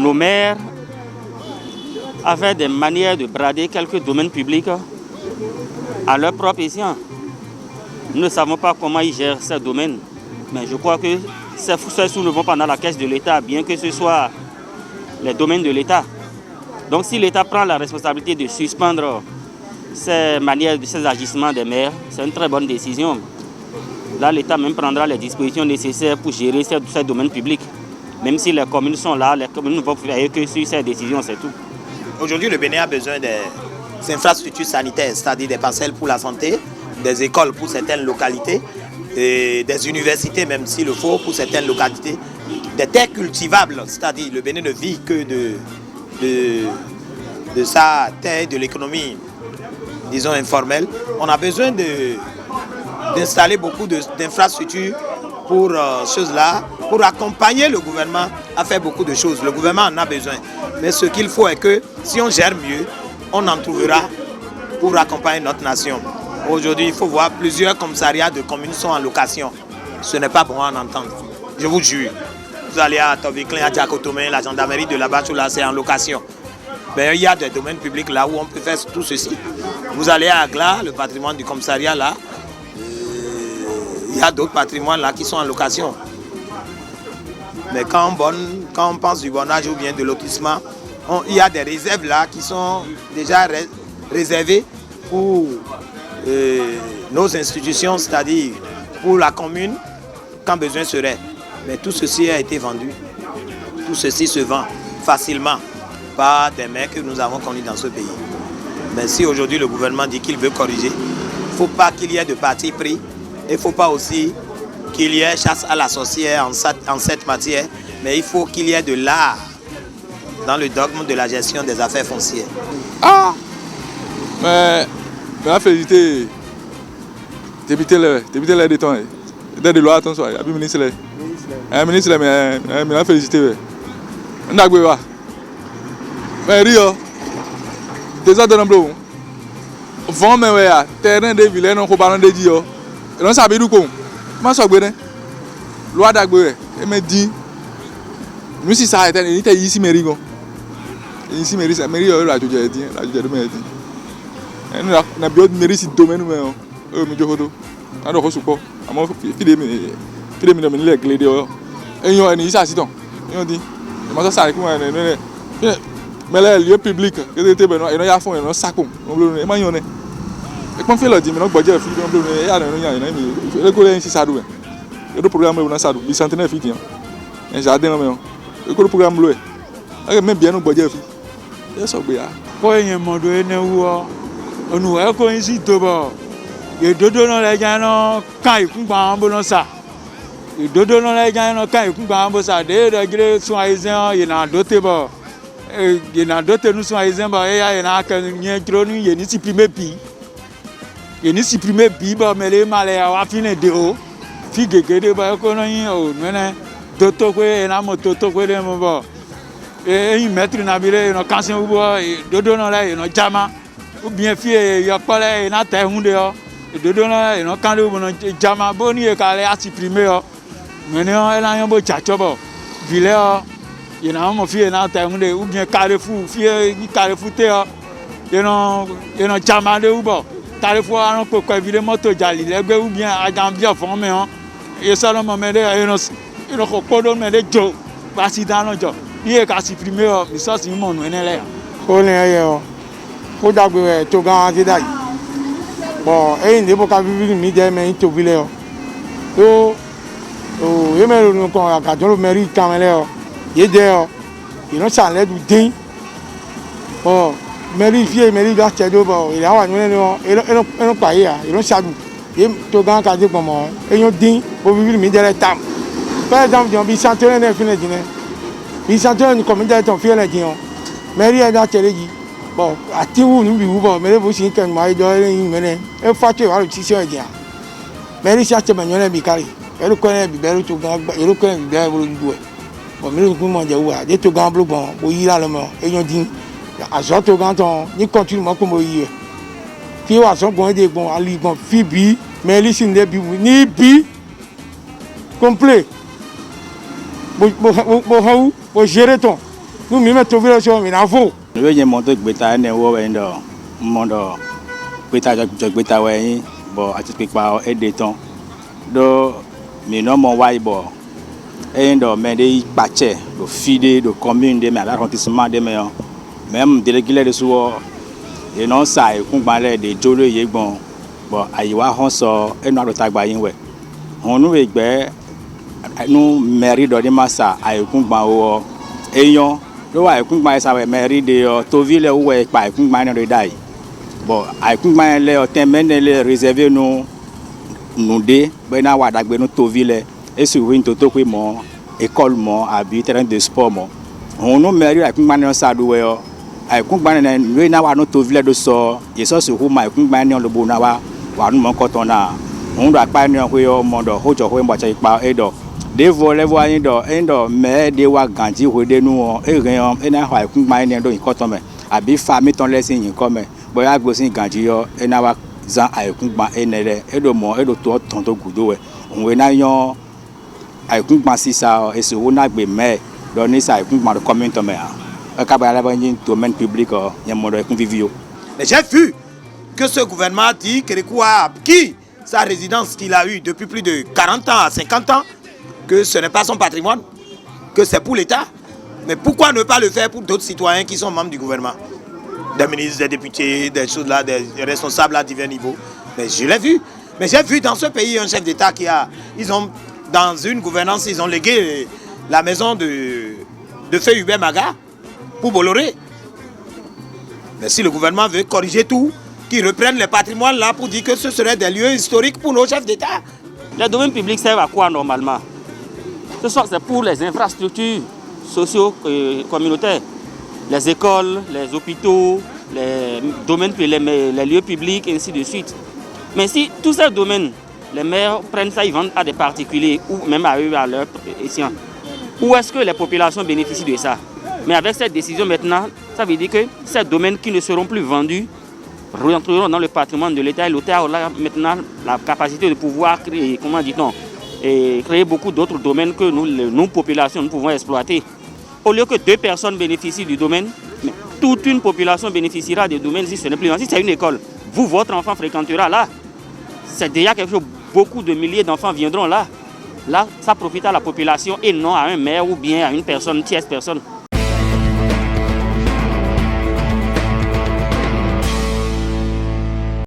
nos maires avaient des manières de brader quelques domaines publics à leur propre escient. Nous ne savons pas comment ils gèrent ces domaines, mais je crois que ces sous ne vont pas dans la caisse de l'État, bien que ce soit les domaines de l'État. Donc si l'État prend la responsabilité de suspendre ces manières, ces agissements des maires, c'est une très bonne décision. Là, l'État même prendra les dispositions nécessaires pour gérer ces domaines publics. Même si les communes sont là, les communes ne vont faire que sur ces décisions, c'est tout. Aujourd'hui, le Bénin a besoin des infrastructures sanitaires, c'est-à-dire des parcelles pour la santé, des écoles pour certaines localités, et des universités, même s'il le faut, pour certaines localités, des terres cultivables, c'est-à-dire le Bénin ne vit que de sa terre, de l'économie, disons, informelle. On a besoin d'installer beaucoup d'infrastructures pour choses-là, pour accompagner le gouvernement à faire beaucoup de choses. Le gouvernement en a besoin. Mais ce qu'il faut est que si on gère mieux, on en trouvera pour accompagner notre nation. Aujourd'hui, il faut voir plusieurs commissariats de communes sont en location. Ce n'est pas bon à en entendre. Je vous jure. Vous allez à Tobiclin, à Diakotomé, la gendarmerie de là-bas, tout là, c'est en location. Mais il y a des domaines publics là où on peut faire tout ceci. Vous allez à Agla, le patrimoine du commissariat là, il y a d'autres patrimoines là qui sont en location. Mais quand on pense du bornage ou bien de lotissement, il y a des réserves là qui sont déjà réservées pour nos institutions, c'est-à-dire pour la commune, quand besoin serait. Mais tout ceci a été vendu. Tout ceci se vend facilement par des maires que nous avons connus dans ce pays. Mais si aujourd'hui le gouvernement dit qu'il veut corriger, il ne faut pas qu'il y ait de parti pris. Il ne faut pas aussi qu'il y ait chasse à la sorcière en cette matière, mais il faut qu'il y ait de l'art dans le dogme de la gestion des affaires foncières. Ah, mais félicité, député les détons, de loi attention, il y a ministre mais félicité, n'agoué mais Rio, déjà de l'emploi, vent mais ouais, terrain de vilains non comparant de Dio, et non savez d'où qu'on, comment ça va loi d'agoué, et me dit, nous si ça a été, il était ici mérigo, ici mérite ça mérite la juge dit, la juge de mérite. Na bio mérite si domaine mais me jokodo, na do ko suko, amo fide mi no le glede o, eyan ni isa siton, eyan di, e ma so sare ku mais les lieux publics que était ben no ya fon e no sakun no blo e ma yan ne e pon fe lo di mi no gboje fi no blo e ya no yan mi e ko le si sadu e do programme e na sadu bi centenaire fi tian e jardin no me e ko programme lo e me bien no gboje fi e so gbe ya ko eyan modo ene wo onu e ko yin si to bo ìdodo náà lẹ jẹ náà ká ìkúgba àwọn bó náà sà ìdodo náà lẹ jẹ náà ká ìkúgba àwọn bó sà déédéé gílé sún àyíṣẹ́ yìnyín àdóté bọ̀ yìnyín àdóté nu sún àyíṣẹ́ bọ̀ ẹ̀yà yìnyín akẹ́ni yẹn dúró ní yìnyín sì pírímé bì bọ̀ mẹ́lẹ́ má lẹ̀ wá fi ní de o fi gègédé bọ̀ ẹ̀kọ́ náà yín o nùnẹ́ tótó pé yìnyín àmọ́ tótó pé lé mu bọ̀ eyín mẹ́tìrì nàbí lé yìnyín kásìn wúbọ̀ ìdodo náà lẹ yìnyín jama ou bien fi yọkpọ́ lẹ yìnyín àtẹ̀ hún de yọ. Dodo na ino kan le bono jama boni e ka le a supprimer o meni o e la yan bo chacho bo vile o ina mo fi na ta hunde ou bien Carrefour fi ni Carrefour te o ino jama de ubo Carrefour an ko ko vile moto jali legbe ou bien ajan bi ofon me o e so lo mo me de ino ko kodo me de jo ba si dan lo jo ni e ka supprimer o mi so si mo nu ene le ko le ye o ko dagbe to gan ti dai bon et il ne peut pas vivre mi de mais il te vile o e me ro ko ka jo meri kamele o ye de o il no chale du din o meri fie meri ga che do bo il awa ni no e no pa ya il no chadu e to gan ka de pomo e yo din bo vivre mi de le tam par exemple jon bi santere ne fine jine bi santere ni comme de ton fie le jin o meri e da chele ji bon ati wu nu bi wu bo mere bo sin kan mai do yin mene e fa che wa ti se eja mere si ache banyo ne bi kari e ru ko ne bi beru to gan e ru ko ne bi beru ndu e bo mere ku mo je wa de to gan blu bon bo yi la lo mo e yan din aso to gan ton ni continue mo ko mo yi e fi wa so gon de gbon ali gbon fi bi mere si ne bi ni bi complet bo hawu bo gérer ton nous même trouver le chemin il en faut nous y monter gbeta ne wo endo mondo gbeta gbeta we bo ati pipa e de ton do mi no mo wa ibo endo me de pache do fide do commune de me arrondissement de me même délégué de so e non sa e kun gbanle de jolo yegbon bo ayiwa hon so enu arotagba yin we honu egbe nu mairie do de masa ayikun gban wo eyan lo wa ayikun gban sa we mairie de Toville wo we pa ayikun gban no dai bo ayikun gban le o ten men le réservé nu de be na wa dagbe nu Toville e si win to pe mo école mo abi terrain de sport mo honu mairie ayikun gban no sa do we o ayikun gban ne na wa nu Toville do so ye so hu ma ayikun gban ne lo bo na wa nu mo ko ton na on doit pas nous envoyer mondo hojo ho mba chai pa edo de voler voyer do endo me de wa ganji ho de nu e ren e na ha kun gba ni do nkan to me abi fa mi ton lesin yin ko me boya gbosin ganji yo e na wa zan aikun gba enele edo mo edo to ton to gudo we onwe na yan aikun gba sisa e so wo na gbe me do ni sa aikun gba commune to me e ka ba la ban yin domaine public yan mondo aikun vivio. Mais j'ai vu que ce gouvernement dit que quoi qui sa résidence qu'il a eue depuis plus de 40 ans à 50 ans, que ce n'est pas son patrimoine, que c'est pour l'État. Mais pourquoi ne pas le faire pour d'autres citoyens qui sont membres du gouvernement? Des ministres, des députés, des choses là, des responsables à divers niveaux. Mais je l'ai vu. Mais j'ai vu dans ce pays un chef d'État qui a... Ils ont, dans une gouvernance, ils ont légué la maison de Feu Hubert Maga pour Bolloré. Mais si le gouvernement veut corriger tout, qui reprennent les patrimoines là pour dire que ce serait des lieux historiques pour nos chefs d'État. Les domaines publics servent à quoi normalement? Ce soir, c'est pour les infrastructures socio-communautaires, les écoles, les hôpitaux, les domaines, les lieux publics, ainsi de suite. Mais si tous ces domaines, les maires prennent ça, ils vendent à des particuliers ou même à eux, à leurs étudiants, où est-ce que les populations bénéficient de ça? Mais avec cette décision maintenant, ça veut dire que ces domaines qui ne seront plus vendus rentreront dans le patrimoine de l'État et l'État aura maintenant la capacité de pouvoir créer, comment dit-on, créer beaucoup d'autres domaines que nous, populations, nous pouvons exploiter. Au lieu que 2 personnes bénéficient du domaine, mais toute une population bénéficiera des domaines si ce n'est plus grand. Si c'est une école, vous, votre enfant fréquentera là. C'est déjà quelque chose, beaucoup de milliers d'enfants viendront là. Là, ça profite à la population et non à un maire ou bien à une personne, tierce personne.